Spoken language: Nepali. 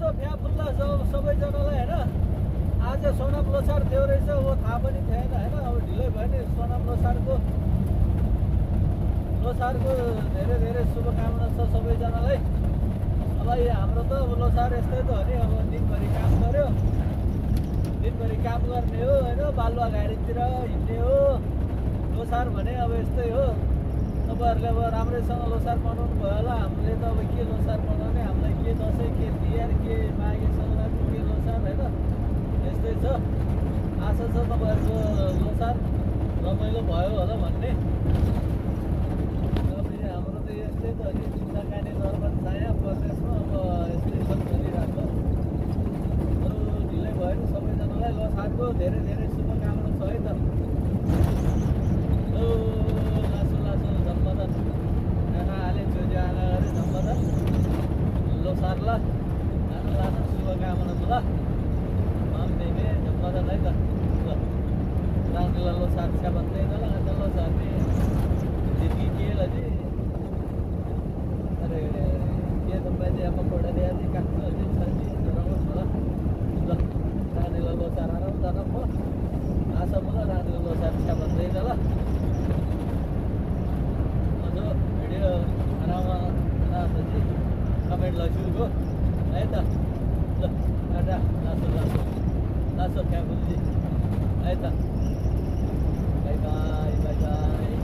यसो फ्याफुल्ला सबैजनालाई होइन आज सोनाम लोसार थियो रहेछ हो थाहा पनि थिएन होइन अब ढिलै भयो नि सोनाम लोसारको धेरै धेरै शुभकामना छ सबैजनालाई अब हाम्रो त अब लोसार यस्तै त हो नि अब दिनभरि काम गर्यो दिनभरि काम गर्ने हो होइन बालुवा घारीतिर हिँड्ने हो लोसार भने अब यस्तै हो तपाईँहरूले अब राम्रैसँग लोसार मनाउनु भयो होला हामीले त अब के लोसार मनाउने हामीलाई के दसैँ के तिहार के माघे सङ्क्रान्ति के लोसार होइन यस्तै छ आशा छ तपाईँहरूको लोसार रमाइलो भयो होला भन्ने हाम्रो त यस्तै त नि चिन्ता काने दरबार छाया प्रदेशमा अब यस्तै सब चलिरहेको ढिलै भयो नि सबैजनालाई लोसारको धेरै धेरै शुभकामना छ है त सम्बोधन आँखा हाले छोरी आँखा गरे सम्बोधन लोसारला आँखा लान शुभकामना ल मान्ने सम्बोधन है त रानीलाई लोसार छ भन्दैन ल अन्त लोसार दिदी के लजी अरे के तपाईँले अब कोडा दिया दि काट्नु अझै छ नि राम्रो छ ल रानीलाई लोसार आराम जान म आशा मलाई रानीलाई लोसार छ भन्दैन ल भिडियो आरामपछि कमेन्ट लग्छु है त ल टाटा लासो फ्यामिली है त बाई बाई बाई बाई